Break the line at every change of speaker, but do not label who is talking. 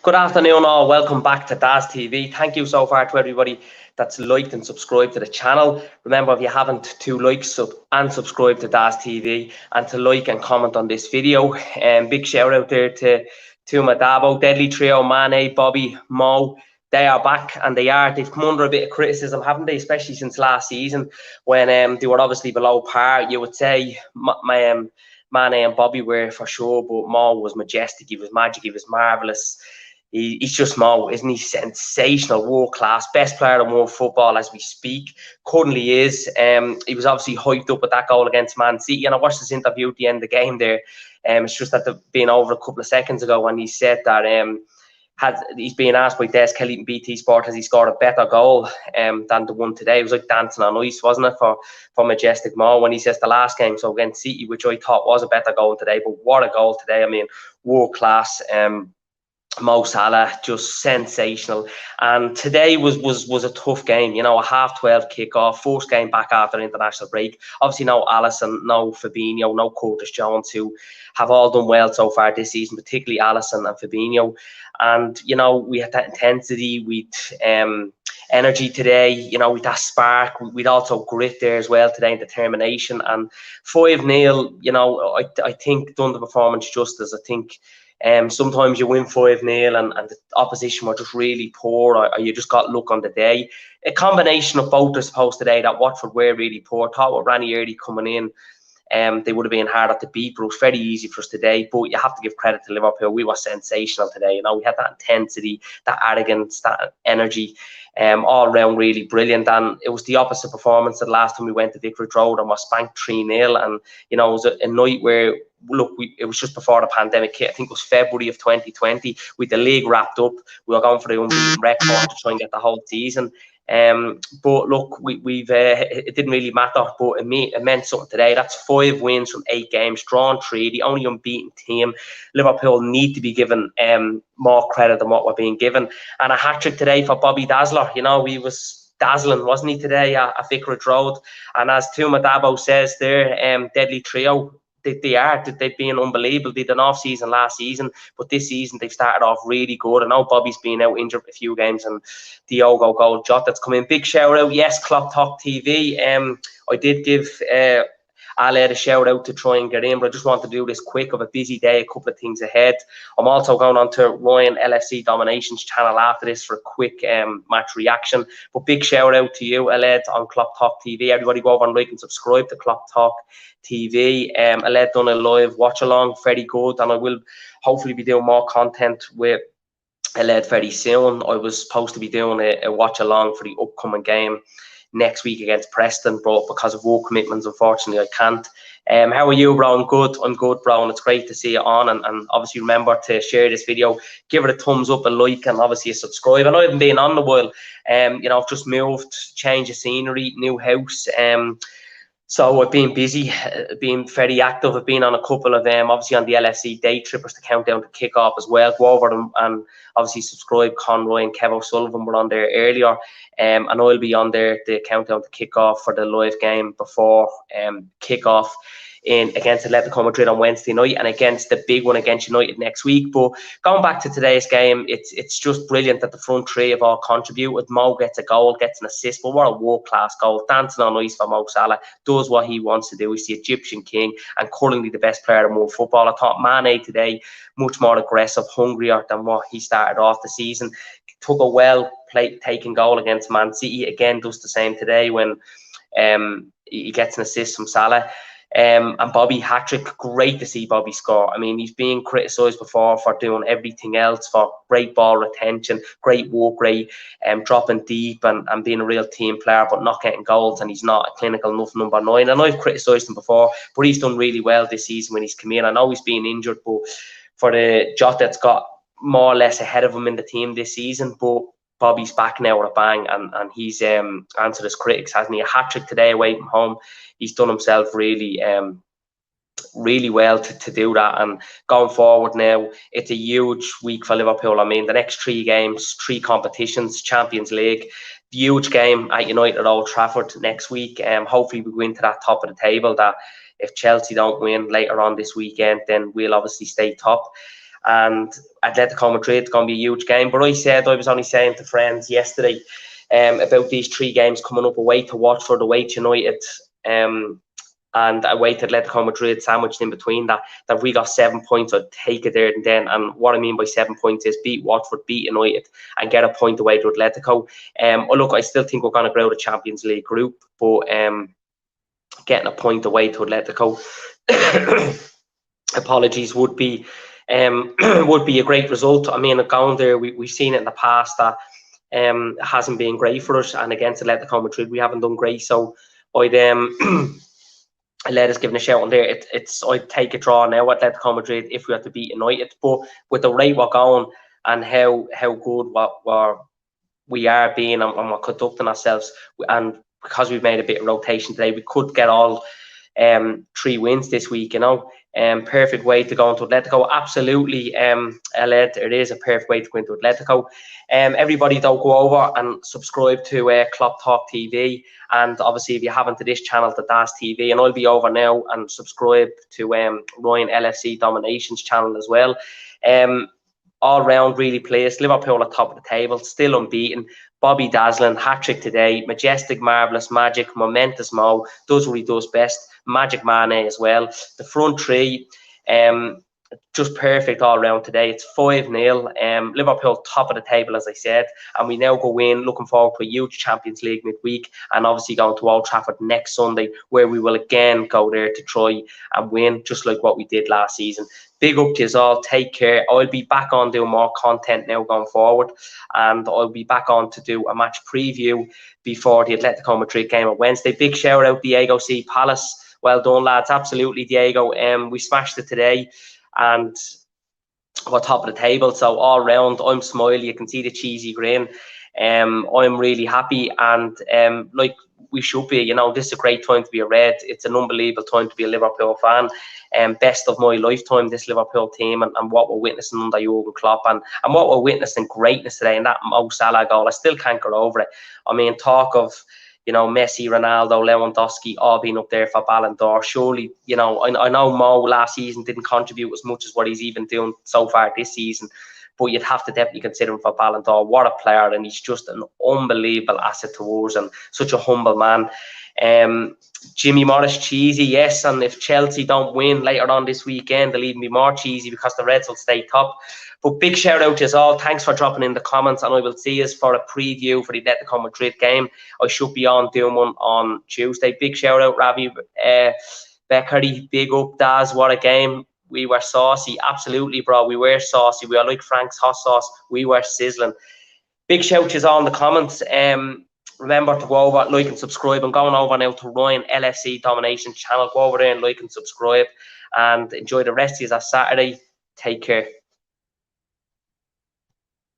Good afternoon all, welcome back to Daz TV. Thank you so far to everybody that's liked and subscribed to the channel. Remember, if you haven't, to like and subscribe to Daz TV and to like and comment on this video. Big shout out there to my Dabo, Deadly Trio, Mane, Bobby, Mo. They are back and they've come under a bit of criticism, haven't they? Especially since last season when they were obviously below par. You would say Mane and Bobby were for sure, but Mo was majestic, he was magic, he was marvellous. He's just Mo, isn't he? Sensational, world class, best player in world football as we speak. Currently is. He was obviously hyped up with that goal against Man City, and I watched this interview at the end of the game there. It's just that they've been over a couple of seconds ago when he said that he's being asked by Des Kelly and BT Sport, has he scored a better goal than the one today? It was like dancing on ice, wasn't it, for Majestic Mo, when he says the last game, so against City, which I thought was a better goal today, but what a goal today. I mean, world class. Mo Salah, just sensational. And today was a tough game, you know, a 12:30 kickoff, first game back after international break. Obviously no Alisson, no Fabinho, no Curtis Jones, who have all done well so far this season, particularly Alisson and Fabinho. And, you know, we had that intensity, we'd energy today, you know, with that spark. We'd also grit there as well today, and determination. And 5-0, you know, I think done the performance justice. I think sometimes you win 5-0 and the opposition were just really poor, or you just got luck on the day. A combination of both, I suppose, today, that Watford were really poor. Thought with Ranieri coming in, they would have been harder to beat, but it was very easy for us today. But you have to give credit to Liverpool. We were sensational today. You know, we had that intensity, that arrogance, that energy, all around really brilliant. And it was the opposite performance the last time we went to Vicarage Road and was spanked 3-0. And, you know, it was a night where, look, it was just before the pandemic hit. I think it was February of 2020. With the league wrapped up, we were going for the unbeaten record to try and get the whole season. But look, it didn't really matter, but it meant something today. That's 5 wins from 8 games, drawn 3, the only unbeaten team. Liverpool need to be given more credit than what we're being given. And a hat-trick today for Bobby Dazzler. You know, he was dazzling, wasn't he, today at Vicarage Road? And as Tuma Dabo says there, Deadly Trio, they've been unbelievable. They did an off season last season, but this season they've started off really good. I know Bobby's been out injured a few games, and Diogo goal Jota's come in. Big shout out, yes, Klopp Talk TV. I did give Ale a shout out to try and get in, but I just want to do this quick. Of a busy day, a couple of things ahead. I'm also going on to Ryan LFC Domination's channel after this for a quick match reaction. But big shout out to you, Aled, on Klopp Talk TV. Everybody go over and like and subscribe to Klopp Talk TV. Aled done a live watch along, very good, and I will hopefully be doing more content with Aled very soon. I was supposed to be doing a watch along for the upcoming game next week against Preston, but because of work commitments, unfortunately, I can't. How are you, bro? I'm good, bro, and it's great to see you on. And obviously, remember to share this video, give it a thumbs up, a like, and obviously a subscribe. I know I haven't been on the while. You know, I've just moved, change of scenery, new house. So I've been busy, been very active. I've been on a couple of them, obviously on the LFC day trippers to countdown to kick off as well. Go over them and obviously subscribe. Conroy and Kev O'Sullivan were on there earlier. And I'll be on there the countdown to kick off for the live game before kick off against Atletico Madrid on Wednesday night, and against the big one against United next week. But going back to today's game, it's just brilliant that the front three have all contributed. Mo gets a goal, gets an assist, but what a world-class goal. Dancing on ice for Mo Salah, does what he wants to do. He's the Egyptian king and currently the best player in world football. I thought Mane today, much more aggressive, hungrier than what he started off the season. Took a well-taken goal against Man City. Again, does the same today when he gets an assist from Salah. And Bobby, hat-trick. Great to see Bobby score. I mean, he's been criticised before for doing everything else, for great ball retention, great work rate, dropping deep and being a real team player, but not getting goals, and he's not a clinical enough number 9. I know I've criticised him before, but he's done really well this season when he's come in. I know he's been injured, but for the Jota that's got more or less ahead of him in the team this season, but Bobby's back now with a bang, and he's answered his critics, hasn't he? A hat-trick today away from home. He's done himself really well to do that. And going forward now, it's a huge week for Liverpool. I mean, the next 3 games, 3 competitions, Champions League, huge game at United at Old Trafford next week. Hopefully we go into that top of the table, that if Chelsea don't win later on this weekend, then we'll obviously stay top. and Atletico Madrid is going to be a huge game. But I was only saying to friends yesterday about these 3 games coming up: away to Watford, away to United, and away to Atletico Madrid, sandwiched in between that if we got 7 points, I'd take it there and then. And what I mean by 7 points is beat Watford, beat United, and get a point away to Atletico. Look, I still think we're going to grow the Champions League group, but getting a point away to Atletico, apologies, would be a great result. I mean, going there, we've seen it in the past that it hasn't been great for us, and against Atletico Madrid, we haven't done great. So I'd let us give it a shout on there. I'd take a draw now at Atletico Madrid if we had to beat United. But with the rate we're going and how good we are being and we're conducting ourselves, and because we've made a bit of rotation today, we could get all 3 wins this week, perfect way to go into Atletico. Absolutely, it is a perfect way to go into Atletico. Everybody, though, go over and subscribe to Klopp Talk TV, and obviously if you haven't, to this channel, to DAS TV, and I'll be over now and subscribe to Ryan LFC Domination's channel as well. All round really placed. Liverpool at top of the table, still unbeaten. Bobby Dazzling, hat-trick today. Majestic, marvellous, magic, momentous Mo, does what he does best. Magic Mane as well. The front 3, just perfect all round today. It's 5-0. Liverpool top of the table, as I said, and we now go in looking forward to a huge Champions League midweek, and obviously going to Old Trafford next Sunday, where we will again go there to try and win, just like what we did last season. Big up to you all. Take care. I'll be back on doing more content now going forward, and I'll be back on to do a match preview before the Atletico Madrid game on Wednesday. Big shout out Diego C. Palace. Well done, lads. Absolutely, Diego. We smashed it today, and we're top of the table. So all round, I'm smiling. You can see the cheesy grin. I'm really happy, and like we should be. This is a great time to be a Red. It's an unbelievable time to be a Liverpool fan. Best of my lifetime, this Liverpool team, and what we're witnessing under Jurgen Klopp, and what we're witnessing greatness today, and that Mo Salah goal, I still can't get over it. I mean, talk of Messi, Ronaldo, Lewandowski all being up there for Ballon d'Or. Surely, I know Mo last season didn't contribute as much as what he's even doing so far this season, but you'd have to definitely consider him for Ballon d'Or. What a player, and he's just an unbelievable asset towards, and such a humble man. Jimmy Morris, cheesy, yes, and if Chelsea don't win later on this weekend, they'll even be more cheesy because the Reds will stay top. But big shout out to us all. Thanks for dropping in the comments, and I will see us for a preview for the Atletico Madrid game. I should be on doing one on Tuesday. Big shout out, Ravi Beckery. Big up, Daz. What a game. We were saucy. Absolutely, bro. We were saucy. We are like Frank's hot sauce. We were sizzling. Big shout to us all in the comments. Remember to go over, like and subscribe. I'm going over now to Ryan LFC Domination channel. Go over there and like and subscribe, and enjoy the rest of your Saturday. Take care.